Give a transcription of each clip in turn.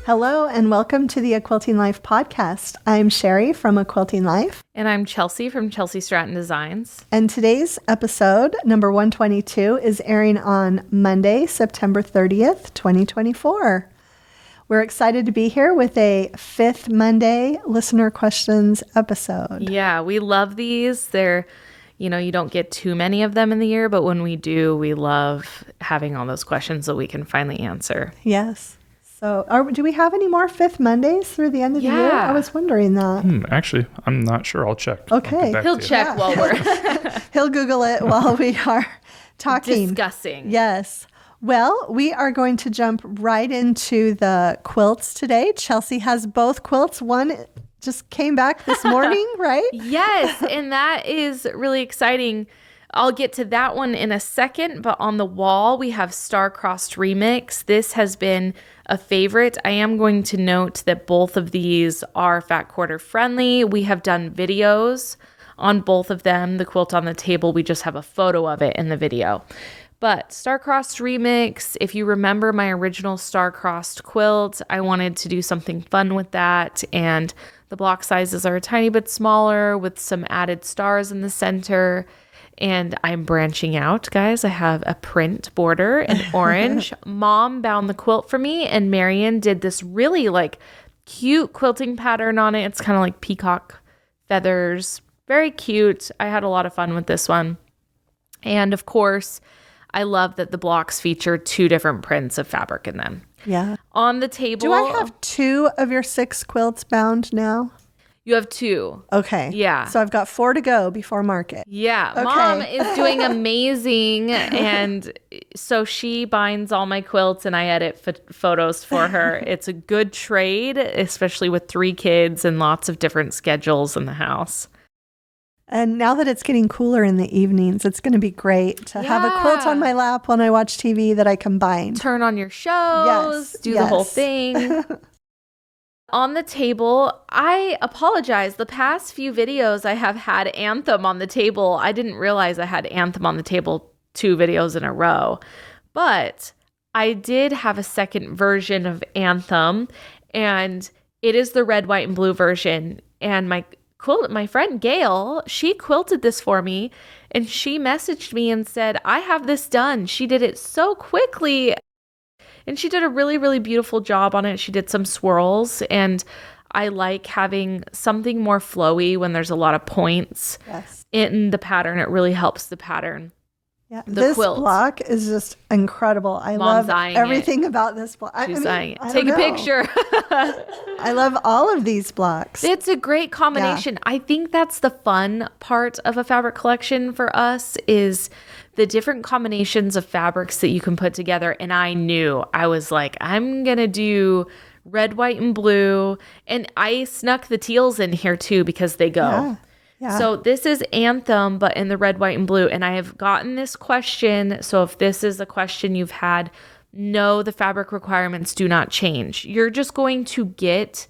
Hello and welcome to the A Quilting Life podcast. I'm Sherri from A Quilting Life. And I'm Chelsi from Chelsi Stratton Designs. And today's episode, number 122, is airing on Monday, September 30th, 2024. We're excited to be here with a fifth Monday listener questions episode. Yeah, we love these. They're, you don't get too many of them in the year, but when we do, we love having all those questions that we can finally answer. Yes. So do we have any more fifth Mondays through the end of the year? I was wondering that. Actually, I'm not sure. I'll check. Okay. He'll check while we're... He'll Google it while we are talking. Discussing. Yes. Well, we are going to jump right into the quilts today. Chelsi has both quilts. One just came back this morning, right? Yes, and that is really exciting. I'll get to that one in a second, but on the wall, we have Star-Crossed Remix. This has been a favorite. I am going to note that both of these are fat quarter friendly. We have done videos on both of them. The quilt on the table, we just have a photo of it in the video. But Star-Crossed Remix, if you remember my original Star-Crossed quilt, I wanted to do something fun with that. And the block sizes are a tiny bit smaller with some added stars in the center. And I'm branching out, guys. I have a print border in orange. Mom bound the quilt for me, and Marion did this really cute quilting pattern on it. It's kind of like peacock feathers. Very cute. I had a lot of fun with this one. And of course, I love that the blocks feature two different prints of fabric in them. Yeah. On the table. Do I have 2 of your 6 quilts bound now? You have 2. Okay. Yeah. So I've got 4 to go before market. Yeah. Okay. Mom is doing amazing. And so she binds all my quilts and I edit photos for her. It's a good trade, especially with 3 kids and lots of different schedules in the house. And now that it's getting cooler in the evenings, it's going to be great to have a quilt on my lap when I watch TV that I combine. Turn on your shows. Yes. Do the whole thing. On the table, I apologize. The past few videos, I have had Anthem on the table. I didn't realize I had Anthem on the table 2 videos in a row. But I did have a second version of Anthem, and it is the red, white, and blue version. And my friend Gail, she quilted this for me, and she messaged me and said, I have this done. She did it so quickly. And she did a really, really beautiful job on it. She did some swirls, and I like having something more flowy when there's a lot of points in the pattern. It really helps the pattern. Yeah, this quilt block is just incredible. I Mom's love everything about this block. She's eyeing it. Take a picture. I love all of these blocks. It's a great combination. Yeah. I think that's the fun part of a fabric collection for us is the different combinations of fabrics that you can put together. And I was like, I'm going to do red, white, and blue. And I snuck the teals in here too because they go. Yeah. Yeah. So this is Anthem, but in the red, white, and blue. And I have gotten this question. So if this is a question you've had, no, the fabric requirements do not change. You're just going to get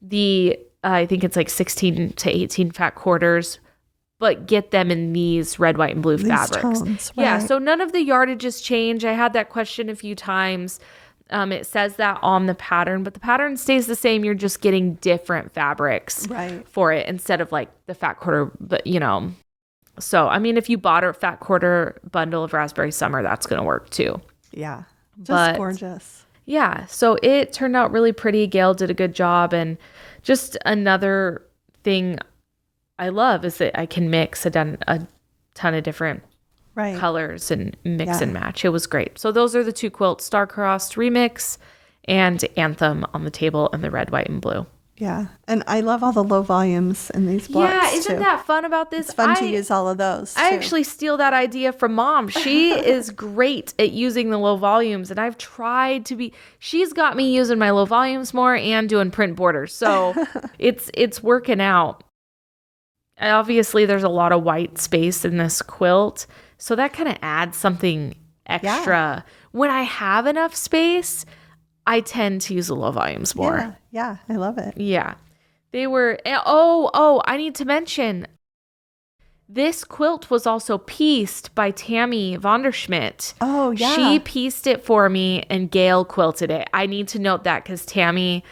the, I think it's 16 to 18 fat quarters, but get them in these red, white, and blue fabrics. Tones, right. Yeah, so none of the yardages change. I had that question a few times. It says that on the pattern, but the pattern stays the same. You're just getting different fabrics for it instead of the fat quarter, but So, if you bought a fat quarter bundle of Raspberry Summer, that's going to work too. Yeah, just gorgeous. Yeah, so it turned out really pretty. Gail did a good job. And just another thing I love is that I can mix a ton of different colors and mix and match. It was great. So those are the 2 quilts, Star-Crossed Remix and Anthem on the table in the red, white, and blue. Yeah. And I love all the low volumes in these blocks. Yeah, isn't that fun about this? It's fun to use all of those too. I actually steal that idea from Mom. She is great at using the low volumes, and I've tried she's got me using my low volumes more and doing print borders. So it's working out. Obviously, there's a lot of white space in this quilt. So that kind of adds something extra. Yeah. When I have enough space, I tend to use the low volumes more. Yeah, I love it. Yeah. They were, I need to mention, This quilt was also pieced by Tammy Vonderschmidt. Oh, yeah. She pieced it for me and Gail quilted it. I need to note that because Tammy,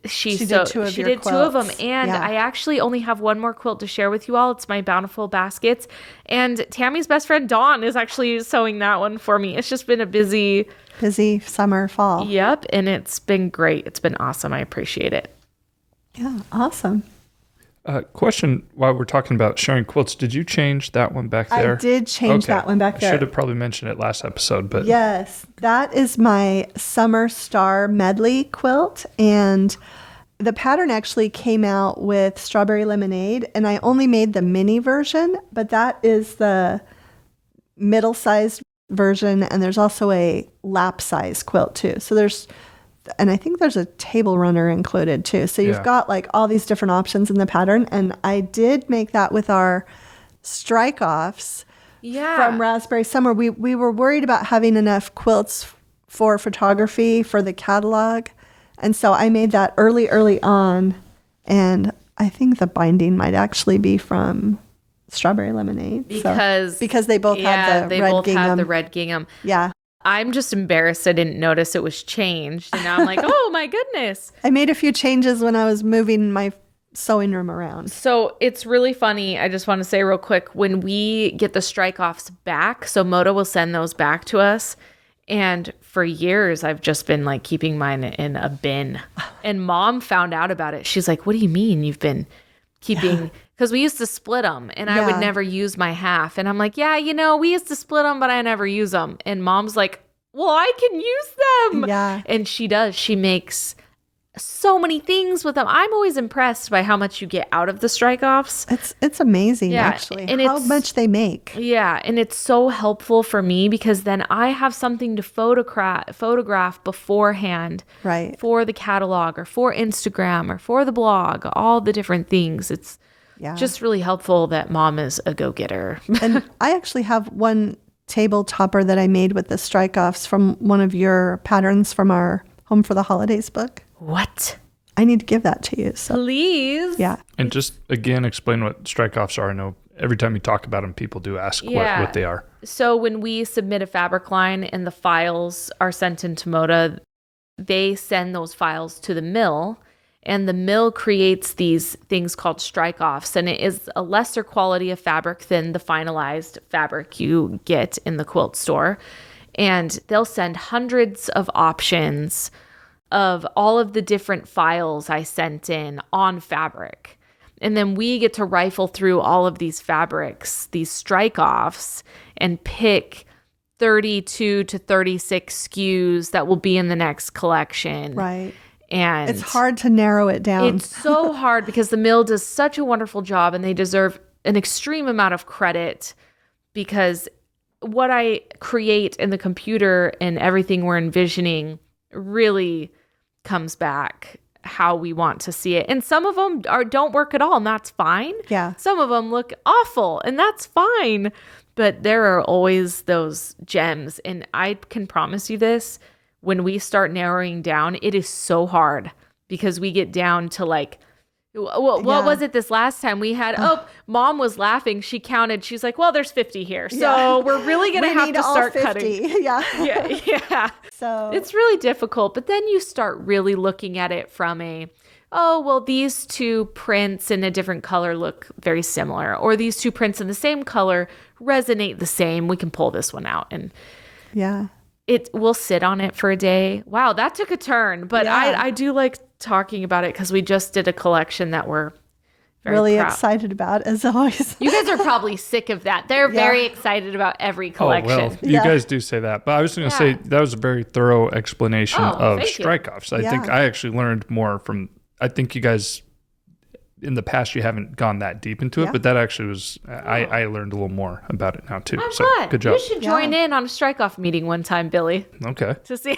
she did two of them. And I actually only have one more quilt to share with you all. It's my Bountiful Baskets. And Tammy's best friend, Dawn, is actually sewing that one for me. It's just been a busy summer, fall. Yep. And it's been great. It's been awesome. I appreciate it. Yeah. Awesome. Question while we're talking about sharing quilts, did you change that one back there? I did change that one back there. I should have probably mentioned it last episode, but yes, that is my Summer Star Medley quilt, and the pattern actually came out with Strawberry Lemonade, and I only made the mini version, but that is the middle-sized version, and there's also a lap-size quilt too. So and I think there's a table runner included too. So you've got like all these different options in the pattern. And I did make that with our strike offs from Raspberry Summer. We were worried about having enough quilts for photography for the catalog. And so I made that early on. And I think the binding might actually be from Strawberry Lemonade. Because they both had the red gingham. Yeah. I'm just embarrassed I didn't notice it was changed. And now I'm like, oh my goodness. I made a few changes when I was moving my sewing room around. So it's really funny. I just want to say real quick, when we get the strike offs back, so Moda will send those back to us. And for years, I've just been like keeping mine in a bin. And Mom found out about it. She's like, what do you mean you've been keeping... Because we used to split them, and I would never use my half. And I'm like, we used to split them, but I never use them. And Mom's like, well, I can use them. Yeah. And she does. She makes so many things with them. I'm always impressed by how much you get out of the strike-offs. It's amazing, actually, and how much they make. Yeah, and it's so helpful for me because then I have something to photograph beforehand for the catalog or for Instagram or for the blog, all the different things. It's just really helpful that Mom is a go-getter. And I actually have one table topper that I made with the strike-offs from one of your patterns from our Home for the Holidays book. What? I need to give that to you. So. Please. Yeah. And just, again, explain what strike-offs are. I know every time you talk about them, people do ask what they are. So when we submit a fabric line and the files are sent into Moda, they send those files to the mill. And the mill creates these things called strike-offs, and it is a lesser quality of fabric than the finalized fabric you get in the quilt store. And they'll send hundreds of options of all of the different files I sent in on fabric. And then we get to rifle through all of these fabrics, these strike-offs, and pick 32 to 36 SKUs that will be in the next collection. Right. And it's hard to narrow it down. It's so hard because the mill does such a wonderful job and they deserve an extreme amount of credit because what I create in the computer and everything we're envisioning really comes back how we want to see it. And some of them don't work at all, and that's fine. Yeah. Some of them look awful, and that's fine. But there are always those gems. And I can promise you this, when we start narrowing down, it is so hard because we get down to like, what was it this last time we had? Mom was laughing. She counted. She's like, well, there's 50 here. So we're really going to have to start cutting. Yeah. So it's really difficult. But then you start really looking at it from these two prints in a different color look very similar. Or these two prints in the same color resonate the same. We can pull this one out. And we'll sit on it for a day. Wow, that took a turn. But I do like talking about it because we just did a collection that we're very really proud. Excited about, as always. You guys are probably sick of that. They're very excited about every collection. Oh, well, you guys do say that. But I was going to say that was a very thorough explanation of strike-offs. I think I actually learned more from, I think you guys, in the past, you haven't gone that deep into it, but that actually was, I learned a little more about it now too. I'm so glad. Good job. You should join in on a strike-off meeting one time, Billy. Okay. To see.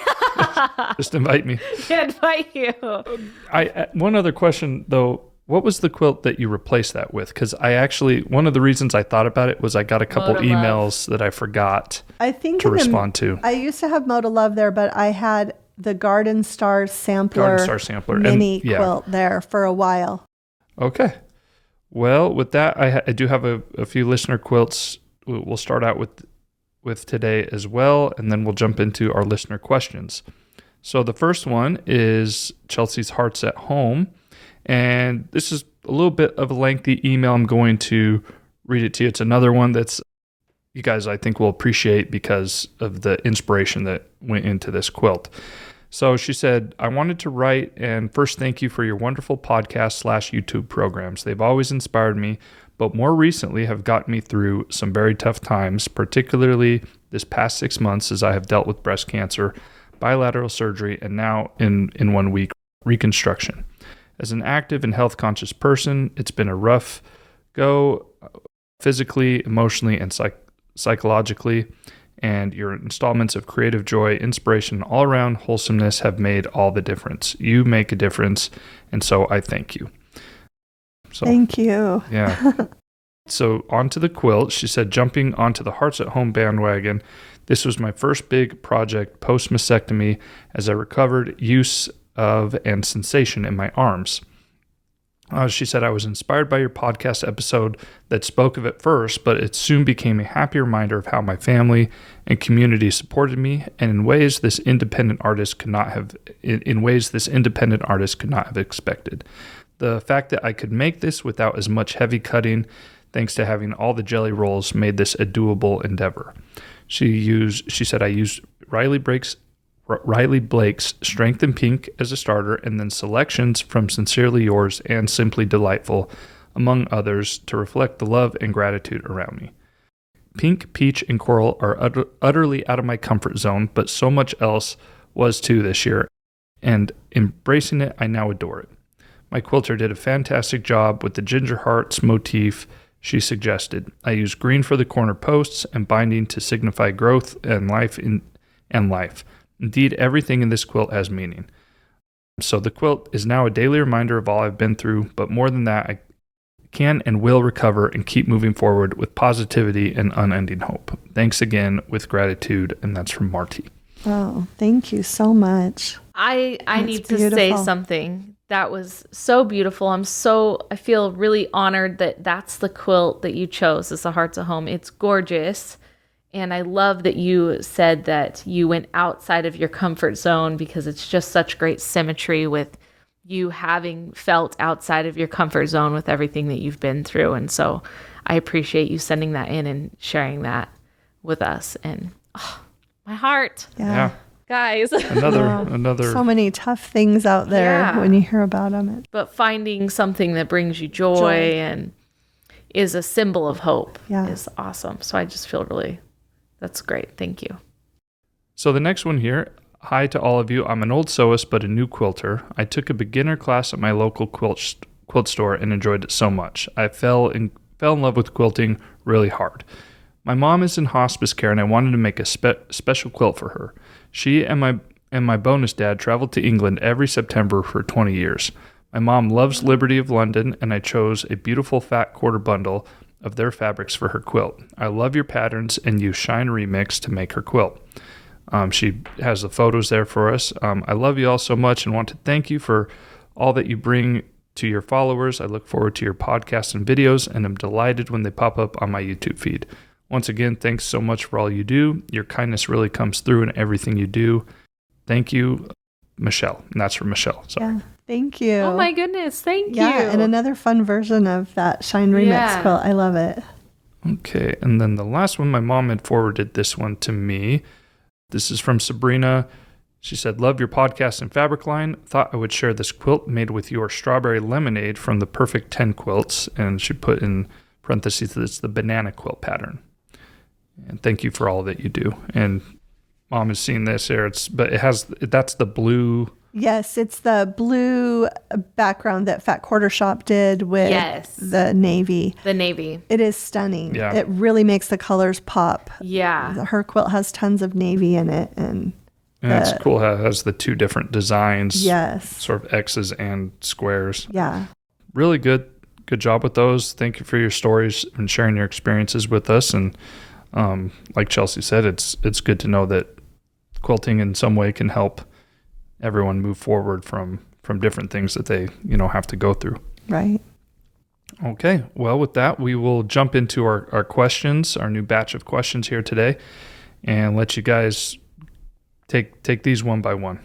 Just invite me. Invite you. One other question though, what was the quilt that you replaced that with? Because one of the reasons I thought about it was I got a couple emails that I forgot to respond to. I used to have Moda Love there, but I had the Garden Star Sampler mini quilt there for a while. Okay. Well, with that, I do have a few listener quilts. We'll start out with today as well, and then we'll jump into our listener questions. So the first one is Chelsi's Hearts at Home, and this is a little bit of a lengthy email. I'm going to read it to you. It's another one that's you guys, I think, will appreciate because of the inspiration that went into this quilt. So she said, I wanted to write and first thank you for your wonderful podcast/YouTube programs. They've always inspired me, but more recently have gotten me through some very tough times, particularly this past 6 months as I have dealt with breast cancer, bilateral surgery, and now in 1 week, reconstruction. As an active and health conscious person, it's been a rough go physically, emotionally, and psychologically, and your installments of creative joy, inspiration, all around wholesomeness have made all the difference. You make a difference, and so I thank you. So, thank you. Yeah. So onto the quilt, she said, jumping onto the Hearts at Home bandwagon, this was my first big project post-mastectomy as I recovered use of and sensation in my arms. She said, I was inspired by your podcast episode that spoke of it first, but it soon became a happy reminder of how my family and community supported me, and in ways this independent artist could not have expected. The fact that I could make this without as much heavy cutting, thanks to having all the jelly rolls, made this a doable endeavor. She said, I used Riley Blake's Strength in Pink as a starter, and then selections from Sincerely Yours and Simply Delightful, among others, to reflect the love and gratitude around me. Pink, peach, and coral are utterly out of my comfort zone, but so much else was too this year, and embracing it, I now adore it. My quilter did a fantastic job with the ginger hearts motif she suggested. I used green for the corner posts and binding to signify growth and life. Indeed, everything in this quilt has meaning. So the quilt is now a daily reminder of all I've been through, but more than that, I can and will recover and keep moving forward with positivity and unending hope. Thanks again, with gratitude, and that's from Marty. Oh, thank you so much. I need to say something. That was so beautiful. I feel really honored that that's the quilt that you chose as the Hearts at Home. It's gorgeous. And I love that you said that you went outside of your comfort zone, because it's just such great symmetry with you having felt outside of your comfort zone with everything that you've been through. And so I appreciate you sending that in and sharing that with us. And my heart. Yeah. Guys. Another. So many tough things out there when you hear about them. But finding something that brings you joy and is a symbol of hope is awesome. So I just feel that's great. Thank you. So the next one here, hi to all of you. I'm an old sewist, but a new quilter. I took a beginner class at my local quilt store and enjoyed it so much. I fell in love with quilting really hard. My mom is in hospice care, and I wanted to make a special quilt for her. She and my bonus dad traveled to England every September for 20 years. My mom loves Liberty of London, and I chose a beautiful fat quarter bundle of their fabrics for her quilt. I love your patterns and use Shine Remix to make her quilt. She has the photos there for us. I love you all so much and want to thank you for all that you bring to your followers. I look forward to your podcasts and videos, and I'm delighted when they pop up on my YouTube feed. Once again, thanks so much for all you do. Your kindness really comes through in everything you do. Thank you, Michelle. And that's from Michelle. Sorry. Yeah, thank you. Oh my goodness, thank you. Yeah, and another fun version of that Shine Remix quilt. I love it. Okay, and then the last one, my mom had forwarded this one to me. This is from Sabrina. She said, love your podcast and fabric line. Thought I would share this quilt made with your strawberry lemonade from the Perfect 10 Quilts. And she put in parentheses that it's the banana quilt pattern. And thank you for all that you do. And Mom has seen this here. That's the blue. Yes, it's the blue background that Fat Quarter Shop did with the navy. The navy. It is stunning. Yeah. It really makes the colors pop. Yeah. Her quilt has tons of navy in it. And it's cool how it has the two different designs. Yes. Sort of X's and squares. Yeah. Really good job with those. Thank you for your stories and sharing your experiences with us. And like Chelsi said, it's good to know that quilting in some way can help everyone move forward from different things that they have to go through. Right. Okay. Well, with that, we will jump into our questions, our new batch of questions here today, and let you guys take these one by one.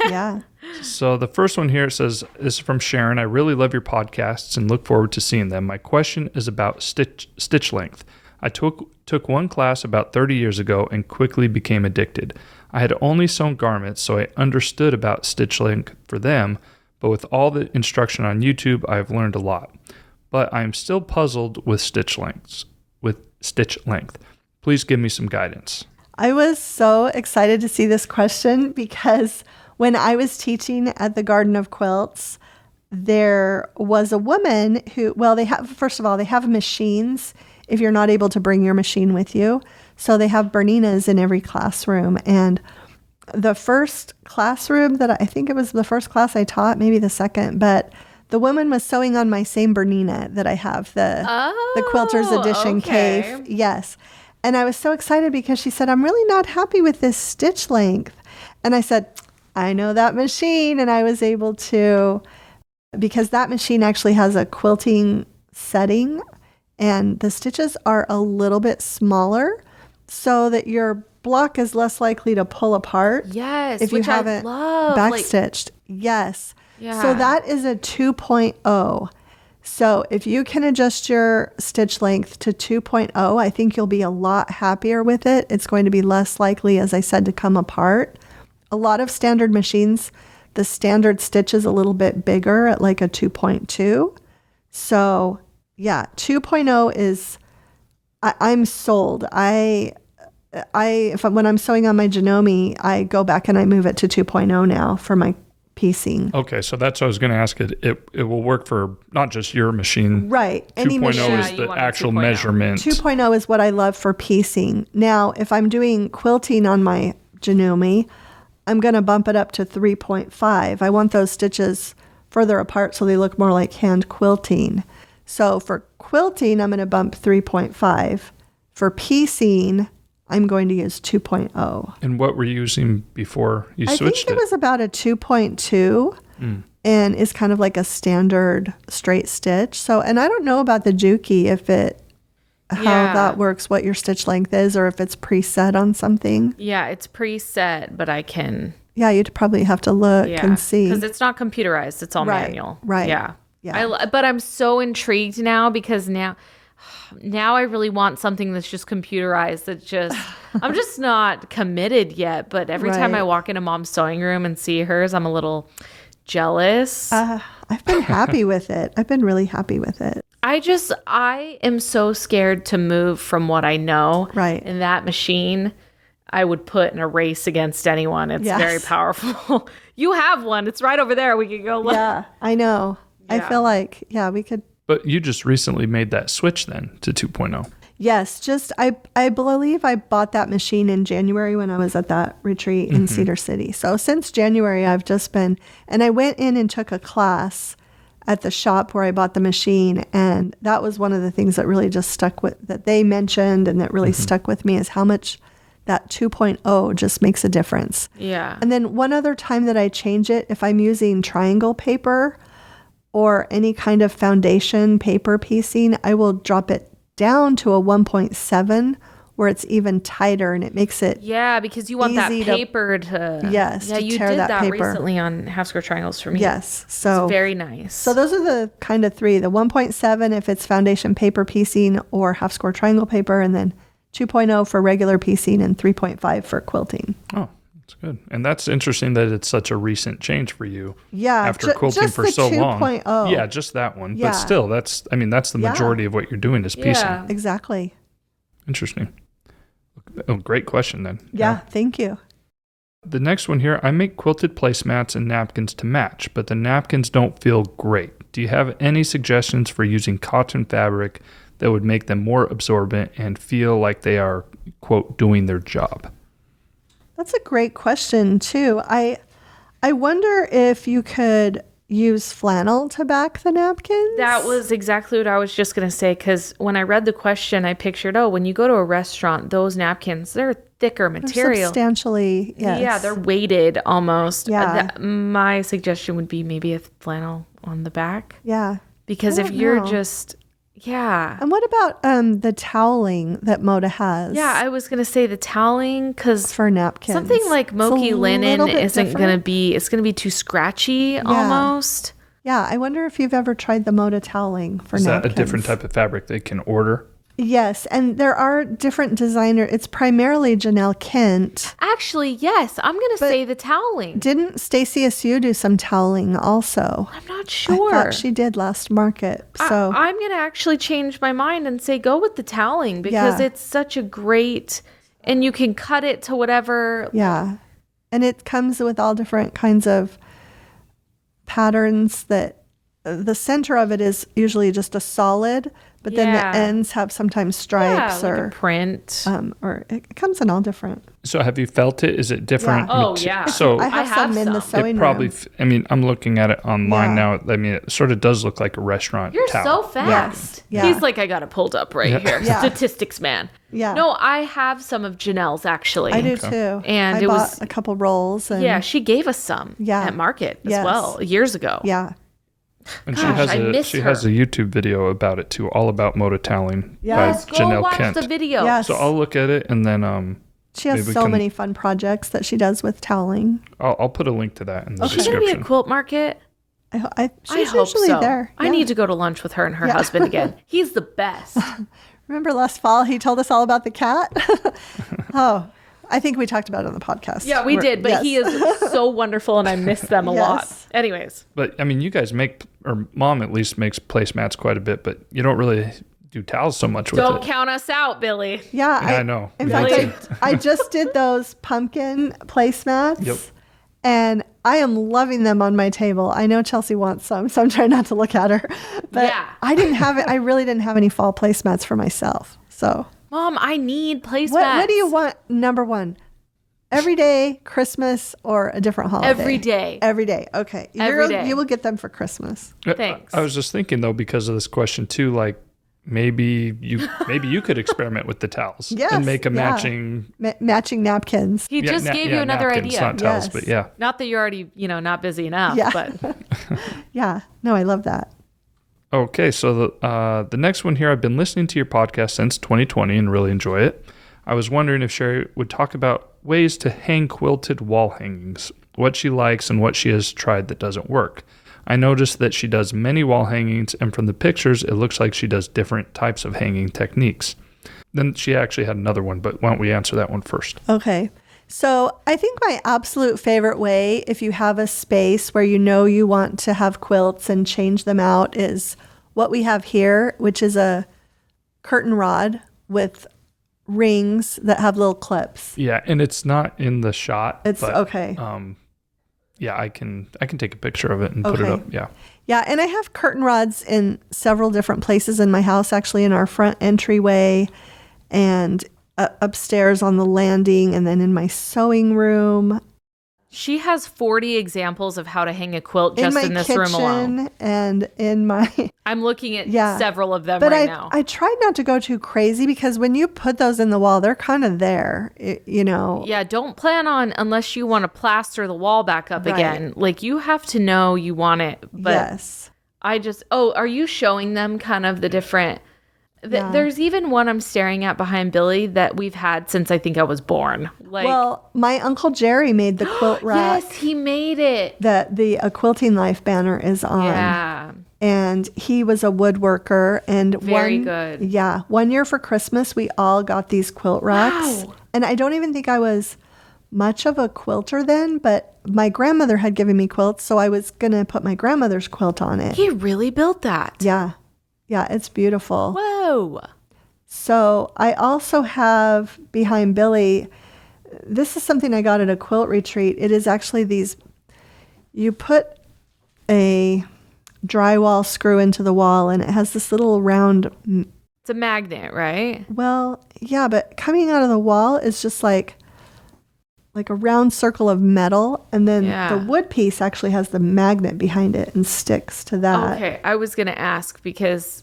Yeah. So the first one here says, is from Sharon. I really love your podcasts and look forward to seeing them. My question is about stitch length. I took one class about 30 years ago and quickly became addicted. I had only sewn garments, so I understood about stitch length for them, but with all the instruction on YouTube, I have learned a lot. But I am still puzzled with stitch length. Please give me some guidance. I was so excited to see this question because when I was teaching at the Garden of Quilts, there was a woman who, first of all, they have machines if you're not able to bring your machine with you. So they have Berninas in every classroom. And the first classroom I think it was the first class I taught, maybe the second, but the woman was sewing on my same Bernina that I have, the Quilters Edition Cave. Yes. And I was so excited because she said, I'm really not happy with this stitch length. And I said, I know that machine. And I was able to, because that machine actually has a quilting setting and the stitches are a little bit smaller so that your block is less likely to pull apart. Yes. If you haven't backstitched. Yes. Yeah. So that is a 2.0. So if you can adjust your stitch length to 2.0, I think you'll be a lot happier with it. It's going to be less likely, as I said, to come apart. A lot of standard machines, the standard stitch is a little bit bigger at like a 2.2. So yeah, 2.0 is, I'm sold. When I'm sewing on my Janome, I go back and I move it to 2.0 now for my piecing. Okay, so that's what I was going to ask. It will work for not just your machine. Right. 2.0 is the actual measurement. 2.0 is what I love for piecing. Now, if I'm doing quilting on my Janome, I'm going to bump it up to 3.5. I want those stitches further apart so they look more like hand quilting. So for quilting, I'm going to bump 3.5. For piecing, I'm going to use 2.0. And what were you using before you switched it? I think it was about a 2.2 and it's kind of like a standard straight stitch. So, and I don't know about the Juki how that works, what your stitch length is, or if it's preset on something. Yeah, it's preset, but I can. Yeah, you'd probably have to look and see. Because it's not computerized, it's all manual. Right. Yeah. Yeah. But I'm so intrigued now because now I really want something that's just computerized. I'm just not committed yet. But every time I walk into Mom's sewing room and see hers, I'm a little jealous. I've been happy with it. I've been really happy with it. I am so scared to move from what I know. Right. And that machine, I would put in a race against anyone. It's very powerful. You have one. It's right over there. We could go look. Yeah, I know. Yeah. I feel like, we could. But you just recently made that switch then to 2.0. Yes, I believe I bought that machine in January when I was at that retreat in Cedar City. So since January, I've just been, and I went in and took a class at the shop where I bought the machine. And that was one of the things that really just that they mentioned and that really stuck with me is how much that 2.0 just makes a difference. Yeah. And then one other time that I change it, if I'm using triangle paper or any kind of foundation paper piecing, I will drop it down to a 1.7 where it's even tighter and it makes it because you want that paper to you tear did that paper recently on half square triangles for me. Yes, so it's very nice. So those are the kind of three: the 1.7 if it's foundation paper piecing or half square triangle paper, and then 2.0 for regular piecing and 3.5 for quilting. Oh, that's good. And that's interesting that it's such a recent change for you. Yeah, after quilting for so long. 2.0. Yeah, just that one. Yeah. But still, that's the majority of what you're doing is piecing. Yeah, exactly. Interesting. Oh, great question then. Yeah, thank you. The next one here, I make quilted placemats and napkins to match, but the napkins don't feel great. Do you have any suggestions for using cotton fabric that would make them more absorbent and feel like they are, quote, doing their job? That's a great question, too. I wonder if you could use flannel to back the napkins. That was exactly what I was just going to say, because when I read the question, I pictured, when you go to a restaurant, those napkins, they're thicker material. They're substantially, yes. Yeah, they're weighted almost. Yeah. My suggestion would be maybe a flannel on the back. Yeah. Because if you're just, And what about the toweling that Moda has? Yeah, I was going to say the toweling because for napkins. Something like Moki linen isn't going to be, it's going to be too scratchy almost. Yeah, I wonder if you've ever tried the Moda toweling for napkins. Is that a different type of fabric they can order? Yes, and there are different designers. It's primarily Janelle Kent. Actually, yes, I'm going to say the toweling. Didn't Stacey Asue do some toweling also? I'm not sure. I thought she did last market. So I'm going to actually change my mind and say go with the toweling because it's such a great, and you can cut it to whatever. Yeah, and it comes with all different kinds of patterns that the center of it is usually just a solid, but then the ends have sometimes stripes or like a print. Or it comes in all different. So have you felt it? Is it different? Oh, yeah. So I have some in the sewing room. I mean, I'm looking at it online now. I mean, it sort of does look like a restaurant You're towel. so fast. Yeah. He's like, I got it pulled up right here. Yeah. Statistics man. Yeah. No, I have some of Janelle's actually. I do too. And I bought a couple rolls. And she gave us some at market as well years ago. Yeah. And she has a YouTube video about it too, all about Moda toweling by Janelle watch Kent. The video. Yes. So I'll look at it and then she has so many fun projects that she does with toweling. I'll put a link to that in the description. She's gonna be a quilt market. She's usually there. I need to go to lunch with her and her husband again. He's the best. Remember last fall he told us all about the cat? I think we talked about it on the podcast. Yeah, we did, but he is so wonderful and I miss them a lot. Anyways. But I mean, you guys or Mom at least makes placemats quite a bit, but you don't really do towels so much with it. Don't count us out, Billy. Yeah, I know. In fact, I just did those pumpkin placemats. Yep. And I am loving them on my table. I know Chelsea wants some, so I'm trying not to look at her. But I really didn't have any fall placemats for myself. So Mom, I need placemats. What do you want, number one? Every day, Christmas, or a different holiday? Every day. Every day. Okay. Every day. You will get them for Christmas. Thanks. I was just thinking, though, because of this question, too, like, maybe you could experiment with the towels and make a matching napkins. He just gave you another napkins, idea. Not towels, but Not that you're already, not busy enough, but. Yeah. No, I love that. Okay, so the next one here, I've been listening to your podcast since 2020 and really enjoy it. I was wondering if Sherri would talk about ways to hang quilted wall hangings, what she likes and what she has tried that doesn't work. I noticed that she does many wall hangings, and from the pictures, it looks like she does different types of hanging techniques. Then she actually had another one, but why don't we answer that one first? Okay. So I think my absolute favorite way, if you have a space where you want to have quilts and change them out, is what we have here, which is a curtain rod with rings that have little clips. Yeah, and it's not in the shot. It's okay. Yeah, I can take a picture of it and put it up. Yeah. Yeah, and I have curtain rods in several different places in my house, actually in our front entryway and upstairs on the landing, and then in my sewing room. She has 40 examples of how to hang a quilt just in this room alone. And in my... I'm looking at several of them now. I tried not to go too crazy because when you put those in the wall, they're kind of there, Yeah, don't plan on, unless you want to plaster the wall back up again. Like, you have to know you want it. But yes. Are you showing them kind of the different... There's even one I'm staring at behind Billy that we've had since I think I was born. Well, my Uncle Jerry made the quilt rack. Yes, he made it. That the Quilting Life banner is on. Yeah. And he was a woodworker. And very good. Yeah. 1 year for Christmas, we all got these quilt racks. Wow. And I don't even think I was much of a quilter then, but my grandmother had given me quilts, so I was going to put my grandmother's quilt on it. He really built that. Yeah. Yeah, it's beautiful. Whoa. So I also have behind Billy, this is something I got at a quilt retreat. It is actually you put a drywall screw into the wall and it has this little round. It's a magnet, right? Well, yeah, but coming out of the wall is just like a round circle of metal, and then the wood piece actually has the magnet behind it and sticks to that. Okay, I was going to ask because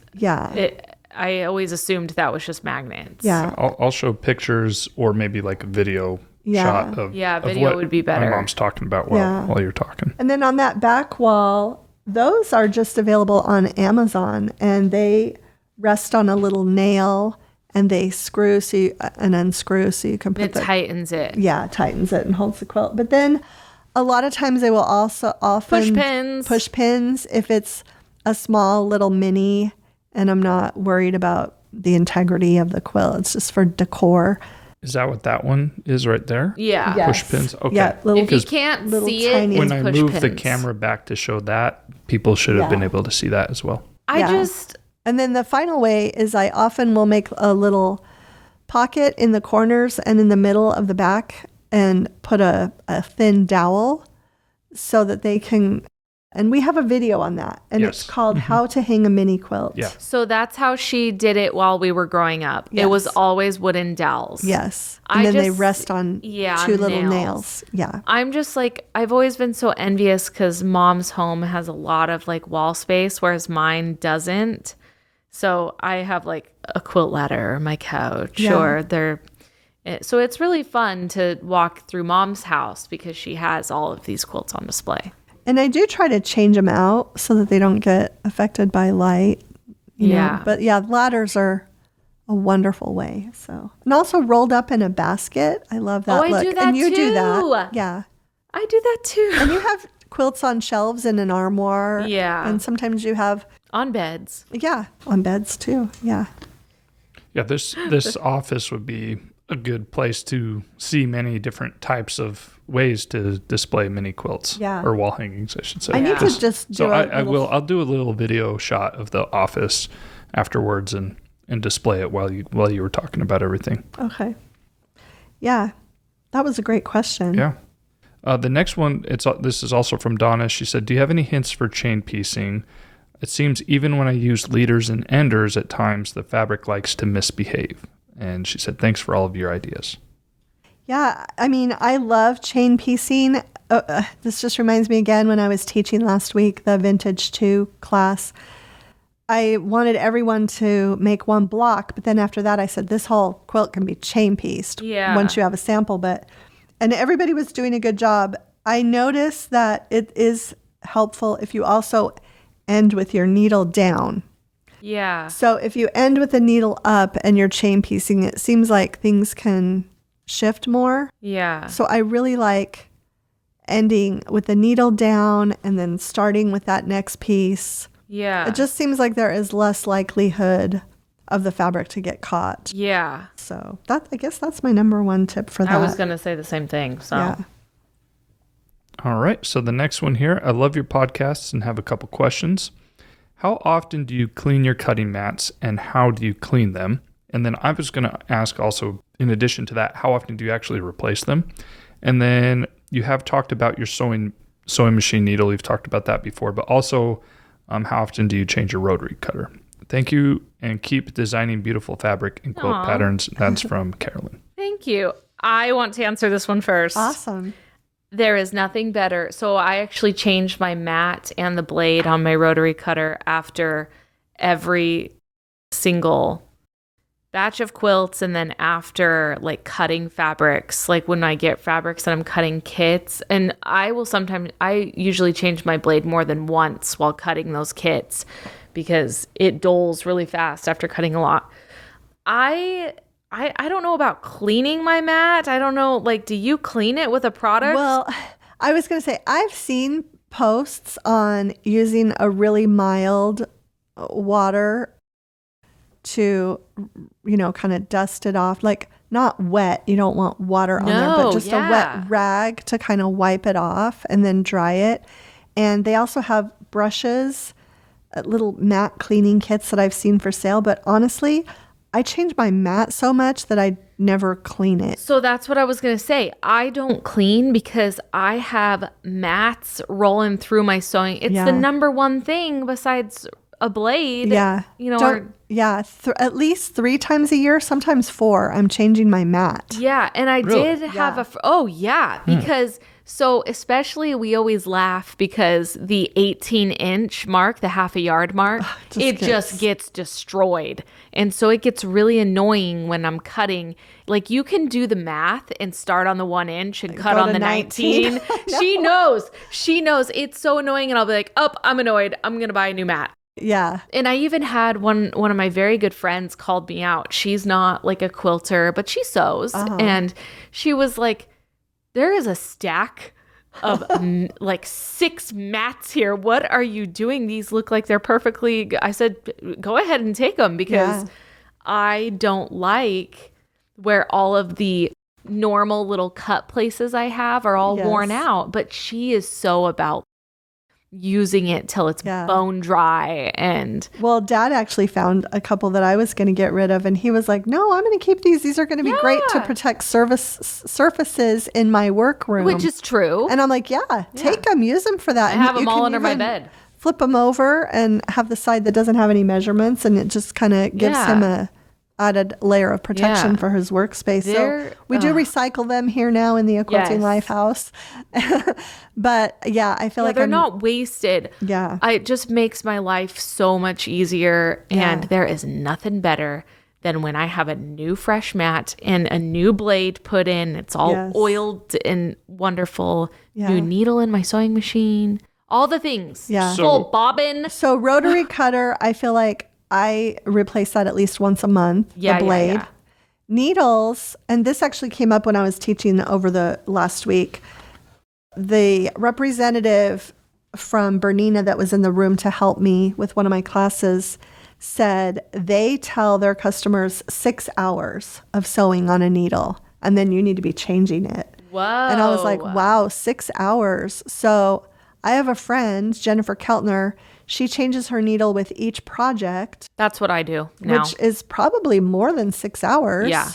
I always assumed that was just magnets. Yeah. I'll show pictures or maybe like a video shot of video of what would be better. My mom's talking about while you're talking. And then on that back wall, those are just available on Amazon, and they rest on a little nail, and they screw and unscrew so you can put tightens it. Yeah, tightens it and holds the quilt. But then a lot of times they will also often push pins if it's a small little mini, and I'm not worried about the integrity of the quilt. It's just for decor. Is that what that one is right there? Yeah. Yes. Push pins? Okay. Yeah, if you can't see it, when I move the camera back to show that, people should have been able to see that as well. And then the final way is I often will make a little pocket in the corners and in the middle of the back and put a thin dowel so that they can, and we have a video on that, and it's called How to Hang a Mini Quilt. Yeah. So that's how she did it while we were growing up. Yes. It was always wooden dowels. Yes. And then they rest on two little nails. Yeah. I'm just like, I've always been so envious because Mom's home has a lot of like wall space, whereas mine doesn't. So I have like a quilt ladder or my couch so it's really fun to walk through Mom's house because she has all of these quilts on display. And I do try to change them out so that they don't get affected by light. You know? But ladders are a wonderful way. So, and also rolled up in a basket. I love that look. I do that and you too. do that. Yeah. I do that too. And you have quilts on shelves in an armoire. Yeah. And sometimes you have on beds. Yeah, on beds too. Yeah. Yeah, this office would be a good place to see many different types of ways to display mini quilts or wall hangings, I should say. I need to just do I'll do a little video shot of the office afterwards and display it while you were talking about everything. Okay. Yeah. That was a great question. Yeah. The next one, this is also from Donna. She said, do you have any hints for chain piecing? It seems even when I use leaders and enders at times, the fabric likes to misbehave. And she said, thanks for all of your ideas. Yeah, I mean, I love chain piecing. This just reminds me again when I was teaching last week, the Vintage 2 class. I wanted everyone to make one block, but then after that I said, this whole quilt can be chain pieced once you have a sample. And everybody was doing a good job. I noticed that it is helpful if you also end with your needle down. Yeah. So if you end with the needle up and you're chain piecing, it seems like things can shift more. Yeah. So I really like ending with the needle down and then starting with that next piece. Yeah. It just seems like there is less likelihood of the fabric to get caught. Yeah. So I guess that's my number one tip for that. I was going to say the same thing. So. Yeah. All right. So the next one here, I love your podcasts and have a couple questions. How often do you clean your cutting mats and how do you clean them? And then I was going to ask also, in addition to that, how often do you actually replace them? And then you have talked about your sewing machine needle. You've talked about that before, but also how often do you change your rotary cutter? Thank you and keep designing beautiful fabric and quilt patterns. That's from Carolyn. Thank you. I want to answer this one first. Awesome. There is nothing better. So I actually changed my mat and the blade on my rotary cutter after every single batch of quilts, and then after like cutting fabrics, like when I get fabrics and I'm cutting kits. And I usually change my blade more than once while cutting those kits because it dulls really fast after cutting a lot. I don't know about cleaning my mat. I don't know, like, do you clean it with a product? Well, I was going to say, I've seen posts on using a really mild water to, kind of dust it off. Like, not wet. You don't want water on there, but just a wet rag to kind of wipe it off and then dry it. And they also have brushes, little mat cleaning kits that I've seen for sale. But honestly, I change my mat so much that I never clean it. So that's what I was going to say. I don't clean because I have mats rolling through my sewing. It's the number one thing besides a blade. Yeah. At least 3 times a year, sometimes 4, I'm changing my mat. Yeah. And I did have because So especially we always laugh because the 18-inch mark, the half a yard mark, just gets destroyed. And so it gets really annoying when I'm cutting. Like you can do the math and start on the 1 inch and cut on the 19. She knows. It's so annoying. And I'll be like, I'm annoyed. I'm going to buy a new mat. Yeah. And I even had one of my very good friends called me out. She's not like a quilter, but she sews. And she was like, there is a stack of like 6 mats here. What are you doing? These look like they're perfectly. I said, go ahead and take them because I don't like where all of the normal little cut places I have are all worn out. But she is so about using it till it's bone dry. And well, Dad actually found a couple that I was going to get rid of, and he was like, no, I'm going to keep these. These are going to be great to protect surfaces in my workroom, which is true. And I'm like, take them, use them for that. I have them all under my bed. Flip them over and have the side that doesn't have any measurements, and it just kind of gives him a added layer of protection for his workspace. So we do recycle them here now in the Quilting Life house. But I feel like they're not wasted. Yeah. It just makes my life so much easier. And there is nothing better than when I have a new fresh mat and a new blade put in. It's all oiled and wonderful. New needle in my sewing machine. All the things. Yeah. Full bobbin. So rotary cutter, I feel like I replace that at least once a month, the blade. Yeah. Needles, and this actually came up when I was teaching over the last week. The representative from Bernina that was in the room to help me with one of my classes said they tell their customers 6 hours of sewing on a needle, and then you need to be changing it. Whoa. And I was like, wow, 6 hours. So I have a friend, Jennifer Keltner. She changes her needle with each project. That's what I do now. Which is probably more than 6 hours. Yeah.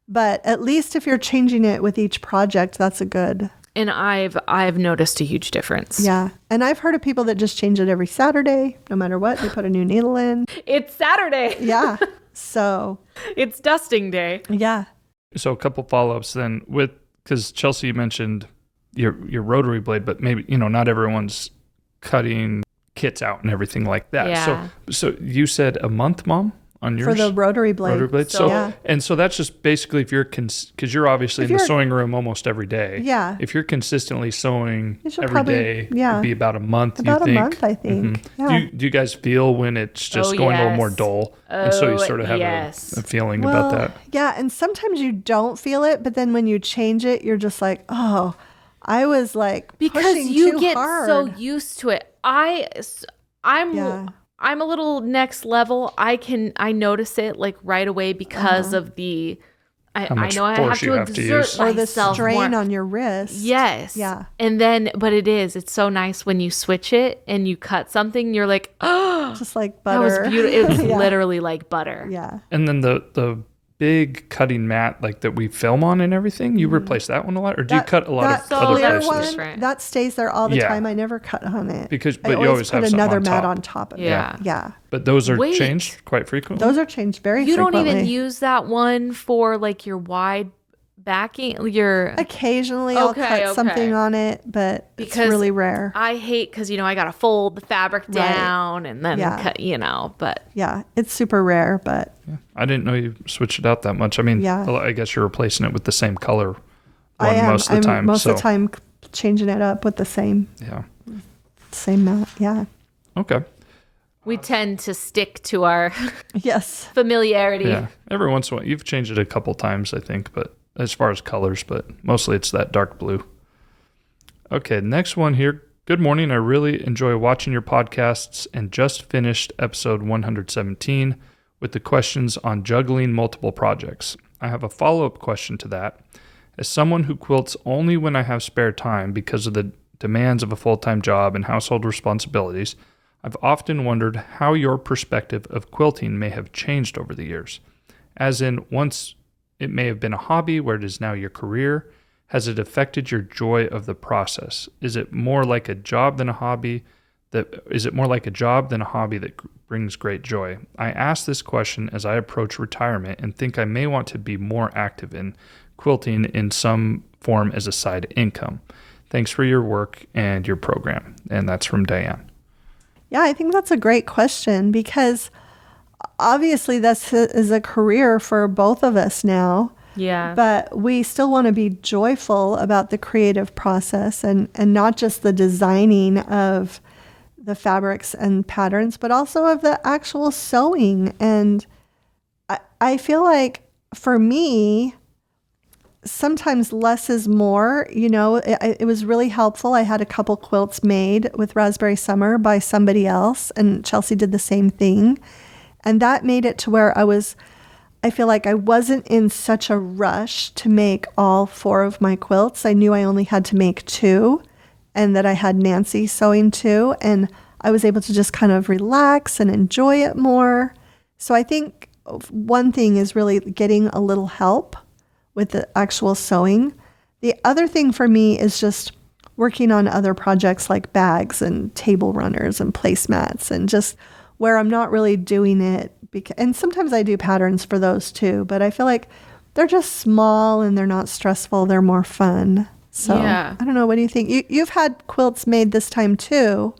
But at least if you're changing it with each project, that's a good. And I've noticed a huge difference. Yeah. And I've heard of people that just change it every Saturday, no matter what. They put a new needle in. It's Saturday. Yeah. So. It's dusting day. Yeah. So a couple follow-ups then because Chelsi, you mentioned your rotary blade, but maybe, not everyone's cutting kits out and everything like that. Yeah. So you said a month, Mom, on yours? For the rotary blade. Rotary blade. And so that's just basically if you're, because you're obviously in the sewing room almost every day. Yeah. If you're consistently sewing every day, it'd be about a month, about a month, I think. Mm-hmm. Yeah. Do you guys feel when it's just going a little more dull? And so you sort of have a feeling about that? Yeah. And sometimes you don't feel it, but then when you change it, you're just like, oh, I was like, because you get hard. so used to it. I'm a little next level. I notice it like right away because of the. I know I have to exert or the myself strain more on your wrist. Yes. Yeah. And then, but it's so nice when you switch it and you cut something. You're like, oh, just like butter. That was beautiful. It's literally like butter. Yeah. And then the big cutting mat like that we film on and everything, you replace that one a lot, or do you cut a lot of other places? That stays there all the time. I never cut on it but you always have another mat on top of it. Yeah. But those are changed quite frequently. Those are changed very frequently. You don't even use that one for like your wide backing. Occasionally I'll cut something on it, but it's really rare. I hate because I gotta fold the fabric down and then cut. But it's super rare. But I didn't know you switched it out that much. I mean, I guess you're replacing it with the same color most of the time. Most of the time changing it up with the same mat. Yeah. Okay. We tend to stick to our familiarity. Yeah. Every once in a while, you've changed it a couple times, I think, but as far as colors, but mostly it's that dark blue. Okay, next one here. Good morning. I really enjoy watching your podcasts and just finished episode 117 with the questions on juggling multiple projects. I have a follow-up question to that. As someone who quilts only when I have spare time because of the demands of a full-time job and household responsibilities, I've often wondered how your perspective of quilting may have changed over the years. As in, once it may have been a hobby where it is now your career. Has it affected your joy of the process? Is it more like a job than a hobby that brings great joy? I ask this question as I approach retirement and think I may want to be more active in quilting in some form as a side income. Thanks for your work and your program. And that's from Diane. Yeah, I think that's a great question because obviously this is a career for both of us now. Yeah. But we still want to be joyful about the creative process and not just the designing of the fabrics and patterns, but also of the actual sewing. And I feel like for me, sometimes less is more. It was really helpful. I had a couple quilts made with Raspberry Summer by somebody else, and Chelsi did the same thing. And that made it to where I feel like I wasn't in such a rush to make all 4 of my quilts. I knew I only had to make 2 and that I had Nancy sewing 2, and I was able to just kind of relax and enjoy it more. So I think one thing is really getting a little help with the actual sewing. The other thing for me is just working on other projects like bags and table runners and placemats, and just where I'm not really doing it. And sometimes I do patterns for those too, but I feel like they're just small and they're not stressful. They're more fun. So I don't know. What do you think? You've had quilts made this time too.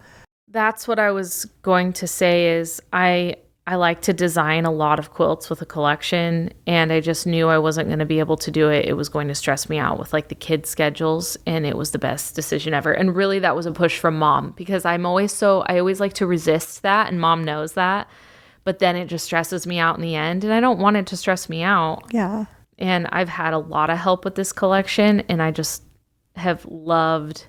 That's what I was going to say is I like to design a lot of quilts with a collection, and I just knew I wasn't going to be able to do it. It was going to stress me out with like the kids' schedules, and it was the best decision ever. And really that was a push from Mom, because I always like to resist that, and Mom knows that. But then it just stresses me out in the end, and I don't want it to stress me out. Yeah. And I've had a lot of help with this collection, and I just have loved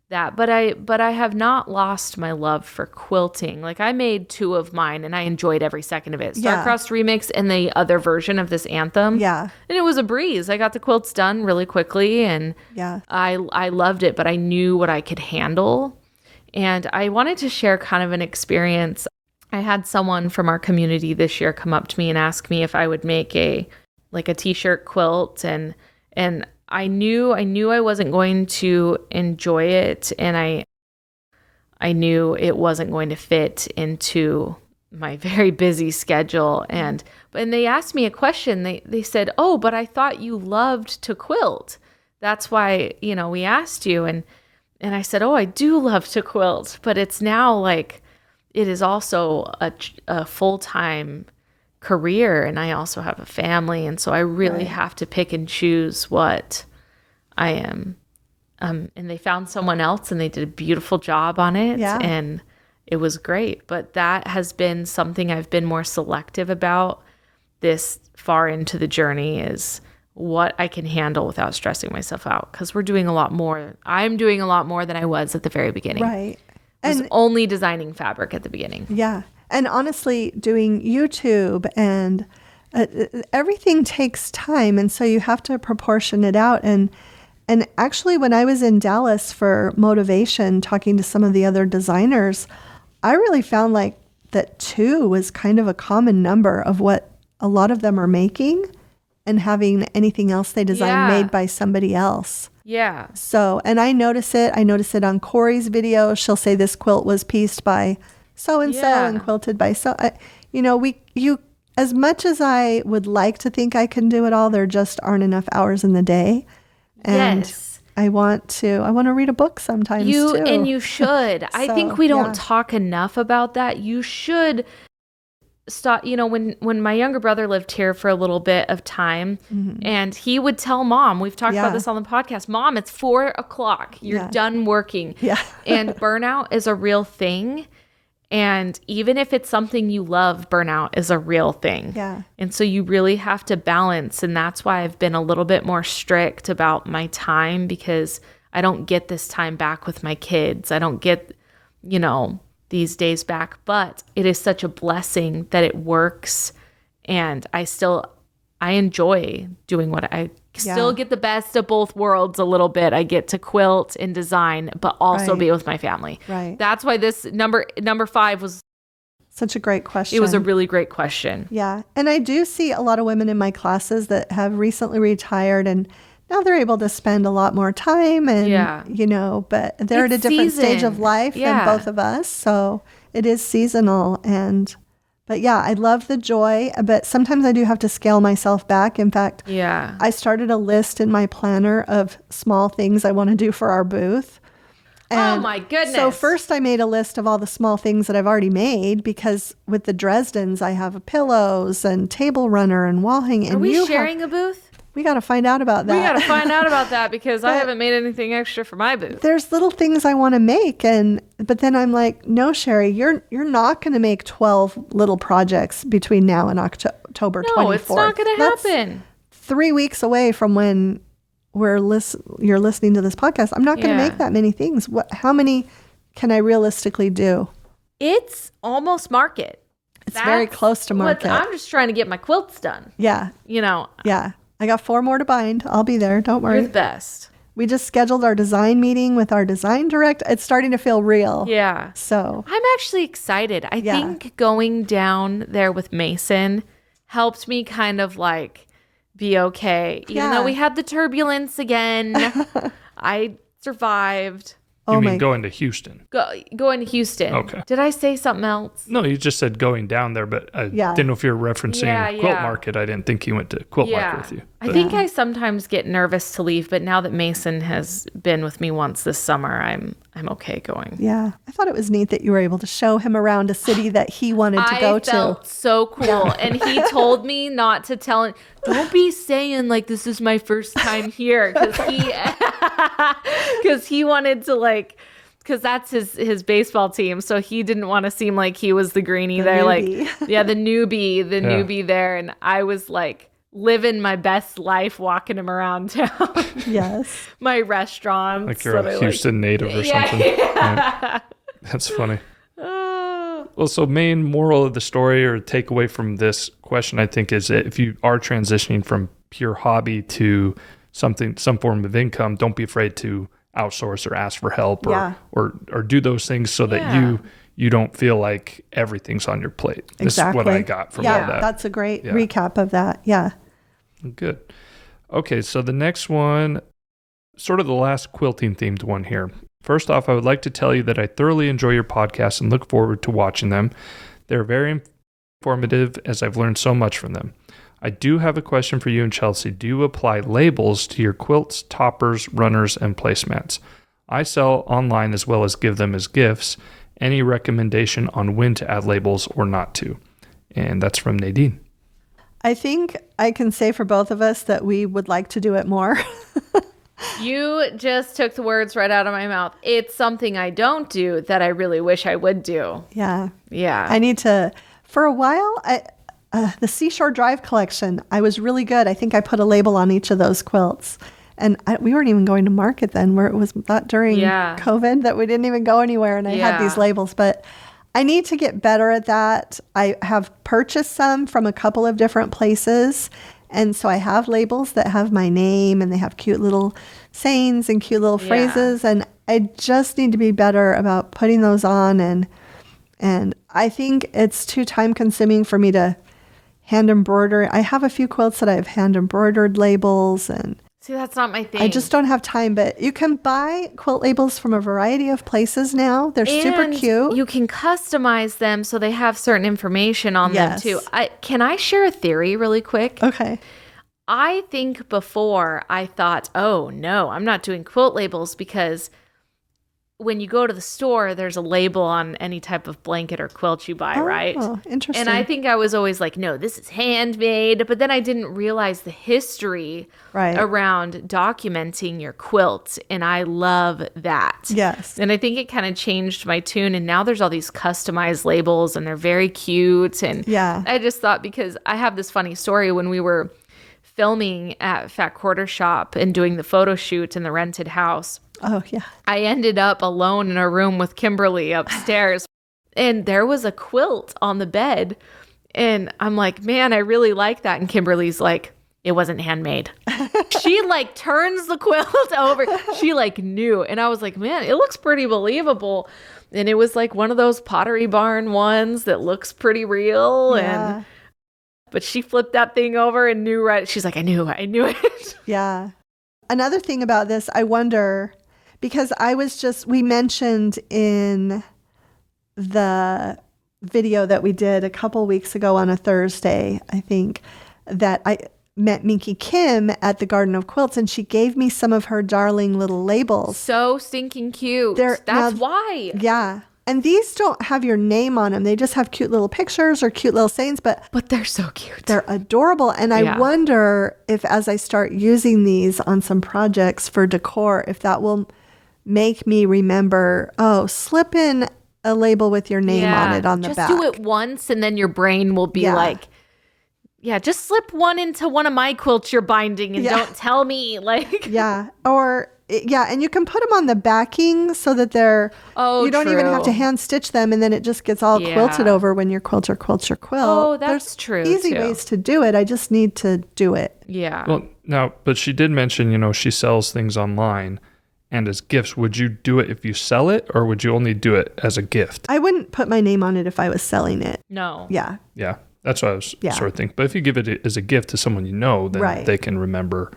that. But I have not lost my love for quilting. Like, I made 2 of mine and I enjoyed every second of it. Star-Crossed Remix and the other version of this anthem. Yeah. And it was a breeze. I got the quilts done really quickly, and I loved it, but I knew what I could handle. And I wanted to share kind of an experience. I had someone from our community this year come up to me and ask me if I would make a t-shirt quilt, and I knew I wasn't going to enjoy it, and I knew it wasn't going to fit into my very busy schedule. And they asked me a question. They said, "Oh, but I thought you loved to quilt. That's why, we asked you." And I said, "Oh, I do love to quilt, but it's now like it is also a full-time career, and I also have a family, and so I really have to pick and choose what I am." And they found someone else, and they did a beautiful job on it, and it was great. But that has been something I've been more selective about this far into the journey, is what I can handle without stressing myself out, because we're doing a lot more. I'm doing a lot more than I was at the very beginning. Right. I was only designing fabric at the beginning. Yeah. And honestly, doing YouTube and everything takes time. And so you have to proportion it out. And actually, when I was in Dallas for motivation, talking to some of the other designers, I really found like that 2 was kind of a common number of what a lot of them are making, and having anything else they design made by somebody else. Yeah. So, and I notice it. I notice it on Corey's video. She'll say this quilt was pieced by so-and-so and quilted by as much as I would like to think I can do it all, there just aren't enough hours in the day. And I want to read a book sometimes too. And you should. I think we don't talk enough about that. You should stop. When my younger brother lived here for a little bit of time, and he would tell Mom, we've talked about this on the podcast, "Mom, it's 4:00. You're done working." Yeah. And burnout is a real thing. And even if it's something you love, burnout is a real thing. Yeah. And so you really have to balance. And that's why I've been a little bit more strict about my time, because I don't get this time back with my kids. I don't get, these days back, but it is such a blessing that it works. And I enjoy doing what I still get the best of both worlds a little bit. I get to quilt and design, but also be with my family. Right. That's why this number 5 was such a great question. It was a really great question. Yeah. And I do see a lot of women in my classes that have recently retired, and now they're able to spend a lot more time, and, but they're at a different stage of life than both of us. So it is seasonal, but But yeah, I love the joy, but sometimes I do have to scale myself back. In fact, I started a list in my planner of small things I want to do for our booth. And oh my goodness. So first I made a list of all the small things that I've already made, because with the Dresdens, I have pillows and table runner and wall hanging. Are we sharing a booth? We got to find out about that. We got to find out about that, because I haven't made anything extra for my booth. There's little things I want to make, but then I'm like, no, Sherri, you're not going to make 12 little projects between now and October 24th. No, it's not going to happen. 3 weeks away from when you're listening to this podcast. I'm not going to make that many things. How many can I realistically do? It's almost market. It's very close to market. I'm just trying to get my quilts done. Yeah. Yeah. I got 4 more to bind. I'll be there. Don't worry. You're the best. We just scheduled our design meeting with our design director. It's starting to feel real. Yeah. So I'm actually excited. I think going down there with Mason helped me kind of like be okay. Even though we had the turbulence again, I survived. You mean going to Houston? Going to Houston. Okay. Did I say something else? No, you just said going down there, but I didn't know if you were referencing Quilt Market. I didn't think you went to Quilt Market with you. But I think I sometimes get nervous to leave, but now that Mason has been with me once this summer, I'm okay going. Yeah. I thought it was neat that you were able to show him around a city that he wanted to go to. I felt so cool. And he told me not to tell him, don't be saying like this is my first time here, because he wanted to like, because that's his baseball team, so he didn't want to seem like he was the greenie there, newbie. like the newbie there, and I was like living my best life walking him around town. Yes. My restaurants. Like you're a Houston native or something. Yeah. That's funny. Well, so main moral of the story or takeaway from this question, I think, is that if you are transitioning from pure hobby to some form of income, don't be afraid to outsource or ask for help or do those things so that you don't feel like everything's on your plate. Exactly. This is what I got from all that. That's a great recap of that. Yeah. Good. Okay, so the next one, sort of the last quilting themed one here. First off, I would like to tell you that I thoroughly enjoy your podcast and look forward to watching them. They're very informative as I've learned so much from them. I do have a question for you and Chelsi. Do you apply labels to your quilts, toppers, runners, and placemats? I sell online as well as give them as gifts. Any recommendation on when to add labels or not to? And that's from Nadine. I think I can say for both of us that we would like to do it more. You just took the words right out of my mouth. It's something I don't do that I really wish I would do. Yeah. Yeah. I need to, for a while, the Seashore Drive collection, I was really good. I think I put a label on each of those quilts. And we weren't even going to market then, where it was not during COVID that we didn't even go anywhere. And I had these labels, but I need to get better at that. I have purchased some from a couple of different places. And so I have labels that have my name and they have cute little sayings and cute little phrases. And I just need to be better about putting those on. And I think it's too time consuming for me to hand embroider. I have a few quilts that I've hand embroidered labels, and see, that's not my thing. I just don't have time, but you can buy quilt labels from a variety of places now. They're super cute. You can customize them so they have certain information on them too. Can I share a theory really quick? Okay. I think before I thought, oh no, I'm not doing quilt labels because when you go to the store, there's a label on any type of blanket or quilt you buy, right? Oh, interesting. And I think I was always like, no, this is handmade. But then I didn't realize the history around documenting your quilt. And I love that. Yes. And I think it kind of changed my tune. And now there's all these customized labels and they're very cute. And I just thought, because I have this funny story when we were filming at Fat Quarter Shop and doing the photo shoot in the rented house. Oh, yeah. I ended up alone in a room with Kimberly upstairs, and there was a quilt on the bed. And I'm like, man, I really like that. And Kimberly's like, it wasn't handmade. She like turns the quilt over. She like knew. And I was like, man, it looks pretty believable. And it was like one of those Pottery Barn ones that looks pretty real. Yeah. But she flipped that thing over and knew right. She's like, I knew it. Yeah. Another thing about this, I wonder, because we mentioned in the video that we did a couple weeks ago on a Thursday, I think, that I met Minky Kim at the Garden of Quilts, and she gave me some of her darling little labels. So stinking cute. That's why. Yeah. And these don't have your name on them. They just have cute little pictures or cute little sayings, but they're so cute. They're adorable. And I wonder if, as I start using these on some projects for decor, if that will make me remember, slip in a label with your name on it on the back. Just do it once, and then your brain will be like, just slip one into one of my quilts you're binding and don't tell me. And you can put them on the backing so that you don't even have to hand stitch them, and then it just gets all quilted over when your quilter quilts your quilt. Oh, that's true. Easy ways to do it. I just need to do it. Yeah. Well, now, but she did mention, she sells things online and as gifts. Would you do it if you sell it, or would you only do it as a gift? I wouldn't put my name on it if I was selling it. No. Yeah. Yeah. That's what I was sort of thinking. But if you give it as a gift to someone then they can remember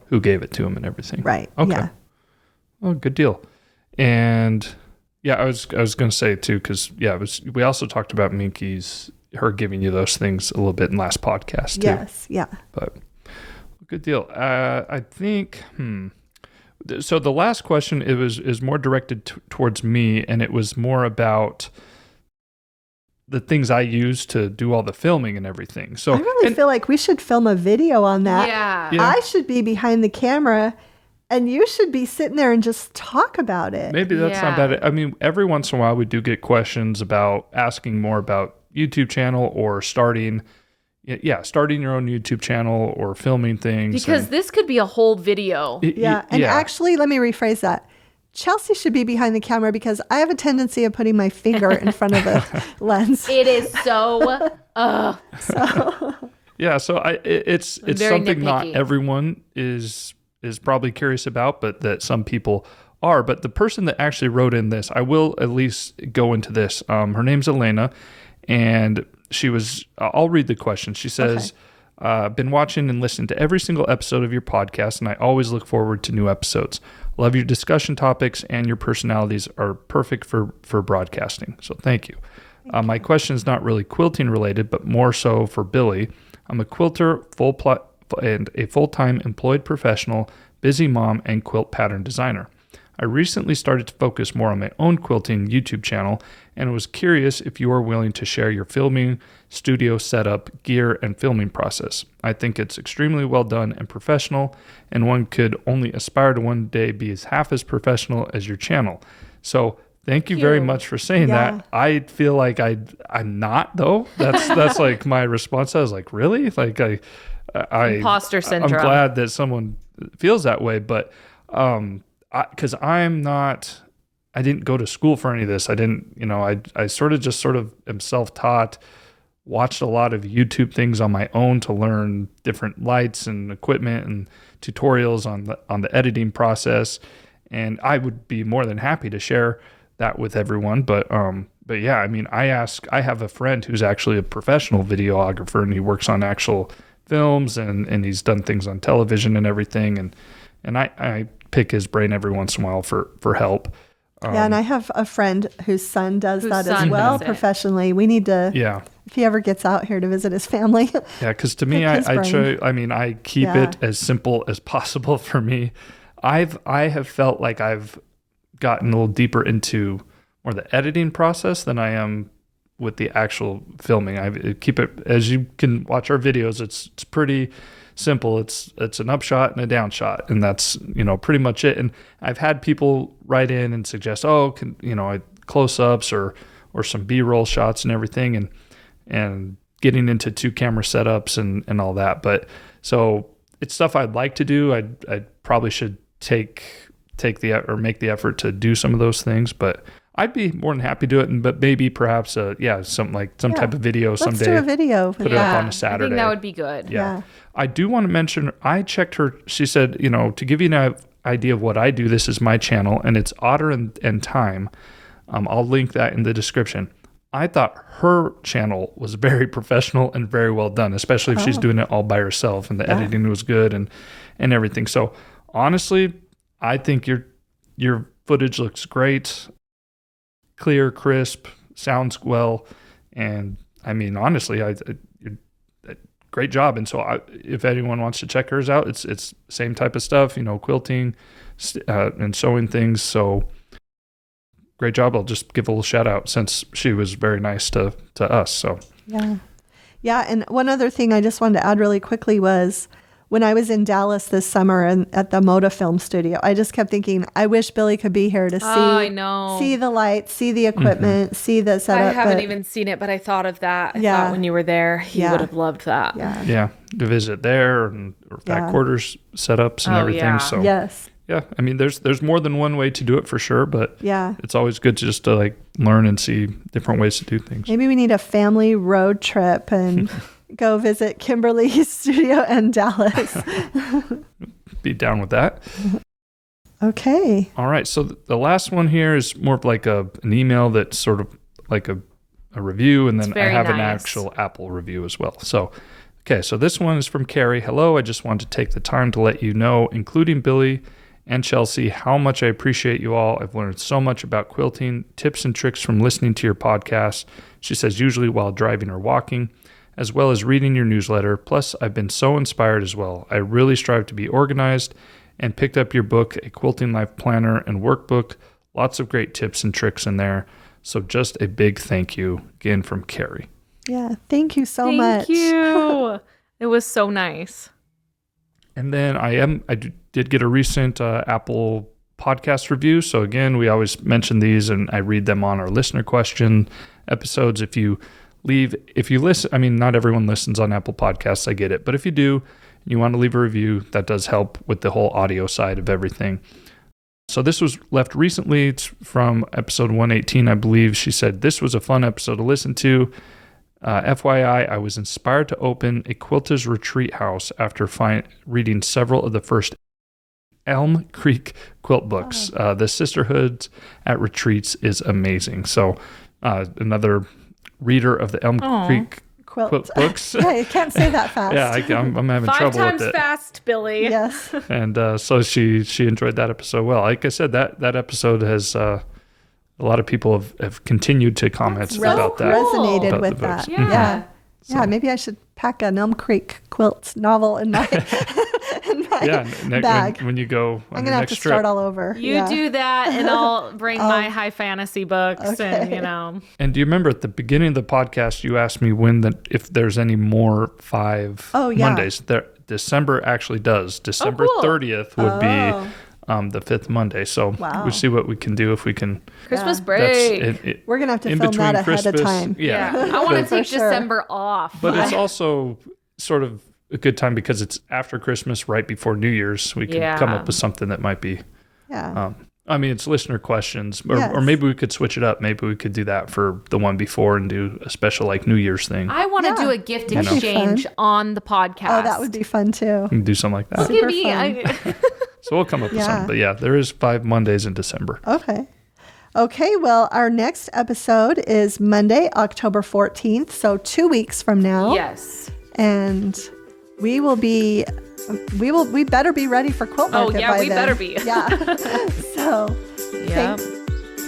who gave it to them and everything. Right. Okay. Yeah. Oh, good deal. And I was going to say too, because we also talked about her giving you those things a little bit in last podcast too. Yes. Yeah. But good deal. I think. So the last question is more directed towards me, and it was more about the things I use to do all the filming and everything. So I really feel like we should film a video on that. Yeah. I should be behind the camera, and you should be sitting there and just talk about it. Maybe that's not bad. I mean, every once in a while we do get questions about asking more about YouTube channel or starting your own YouTube channel or filming things. Because this could be a whole video. Actually, let me rephrase that. Chelsea should be behind the camera because I have a tendency of putting my finger in front of the lens. It is so. Yeah, so it's something nitpicky. Not everyone is probably curious about, but that some people are. But the person that actually wrote in this, I will at least go into this. Her name's Elena, and I'll read the question. She says, been watching and listening to every single episode of your podcast, and I always look forward to new episodes. Love your discussion topics, and your personalities are perfect for broadcasting. So thank you. My question is not really quilting related, but more so for Billy. I'm a quilter, and a full-time employed professional, busy mom, and quilt pattern designer. I recently started to focus more on my own quilting YouTube channel, and was curious if you are willing to share your filming, studio setup, gear, and filming process. I think it's extremely well done and professional, and one could only aspire to one day be half as professional as your channel. So thank you very much for saying that. I feel like I'm not, though. That's like my response. I was like, really? Like I imposter syndrome. I'm glad that someone feels that way, but because I didn't go to school for any of this. I didn't, I sort of am self-taught, watched a lot of YouTube things on my own to learn different lights and equipment and tutorials on the editing process. And I would be more than happy to share that with everyone. But yeah, I mean, I have a friend who's actually a professional videographer, and he works on actual films and he's done things on television and everything. And I pick his brain every once in a while for help. And I have a friend whose son does that as well professionally. We need to, if he ever gets out here to visit his family. Yeah, because to me, I keep it as simple as possible for me. I have felt like I've gotten a little deeper into more the editing process than I am with the actual filming. I keep it, as you can watch our videos, it's pretty simple. It's an upshot and a downshot, and that's pretty much it. And I've had people write in and suggest, close-ups or some B-roll shots and everything, and getting into 2-camera setups and all that. But so it's stuff I'd like to do. I probably should make the effort to do some of those things, but I'd be more than happy to do it. But maybe perhaps some type of video someday. Let's do a video. Put it up on a Saturday. I think that would be good. Yeah. I do want to mention, I checked her. She said, to give you an idea of what I do, this is my channel, and it's Otter and Time. I'll link that in the description. I thought her channel was very professional and very well done, especially if she's doing it all by herself, and the editing was good and everything. So honestly, I think your footage looks great, clear, crisp, sounds well, And I mean, honestly, great job. And so if anyone wants to check hers out, it's same type of stuff, quilting and sewing things. So great job. I'll just give a little shout out since she was very nice to us. So yeah. And one other thing I just wanted to add really quickly was when I was in Dallas this summer and at the Moda Film Studio, I just kept thinking, I wish Billy could be here to see the lights, see the equipment, see the setup. I haven't even seen it, but I thought of that. I thought when you were there, he would have loved that. Yeah. To visit there and back quarters setups and everything. Yeah. So yes. Yeah. I mean, there's more than one way to do it for sure, but it's always good to just to learn and see different ways to do things. Maybe we need a family road trip and go visit Kimberly's studio in Dallas. Be down with that. Okay. All right. So the last one here is more of like an email that's sort of like a review, and then I have an actual Apple review as well. So, okay. So this one is from Carrie. Hello. I just want to take the time to let you know, including Billy and Chelsi, how much I appreciate you all. I've learned so much about quilting, tips and tricks from listening to your podcast. She says usually while driving or walking, as well as reading your newsletter. Plus, I've been so inspired as well. I really strive to be organized and picked up your book, A Quilting Life Planner and Workbook. Lots of great tips and tricks in there. So just a big thank you again from Carrie. Yeah, thank you so much. Thank you. It was so nice. And then I did get a recent Apple podcast review. So again, we always mention these and I read them on our listener question episodes. If you listen, I mean, not everyone listens on Apple Podcasts, I get it. But if you do, you want to leave a review, that does help with the whole audio side of everything. So this was left recently. It's from episode 118, I believe. She said, this was a fun episode to listen to. FYI, I was inspired to open a quilter's retreat house after reading several of the first Elm Creek quilt books. The Sisterhoods at Retreats is amazing. So another reader of the Elm Creek quilt books. Yeah, you can't say that fast. Yeah, I'm having trouble with it. 5 times fast, Billy. Yes. And so she enjoyed that episode well. Like I said, that episode has a lot of people have continued to comment about that. Resonated about with that. Yeah. So. Yeah, maybe I should pack an Elm Creek quilt novel in my bag. When you go on I'm going to have to start all over. You do that, and I'll bring my high fantasy books, and And do you remember at the beginning of the podcast, you asked me if there's any more 5 Mondays? December actually does. December 30th would be the 5th Monday. So we'll see what we can do if we can. Christmas break. We're going to have to film that ahead of time. Yeah. I want to take December off. But it's also sort of a good time because it's after Christmas, right before New Year's. We can come up with something that might be. Yeah. I mean, it's listener questions, or maybe we could switch it up. Maybe we could do that for the one before and do a special New Year's thing. I want to do a gift exchange on the podcast. Oh, that would be fun too. We can do something like that. Super fun. So we'll come up with something. But yeah, there is 5 Mondays in December. Okay, well, our next episode is Monday, October 14th. So 2 weeks from now. Yes. And we better be ready for Quilt Market by then. We better be. Yeah. So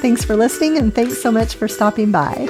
thanks for listening and thanks so much for stopping by.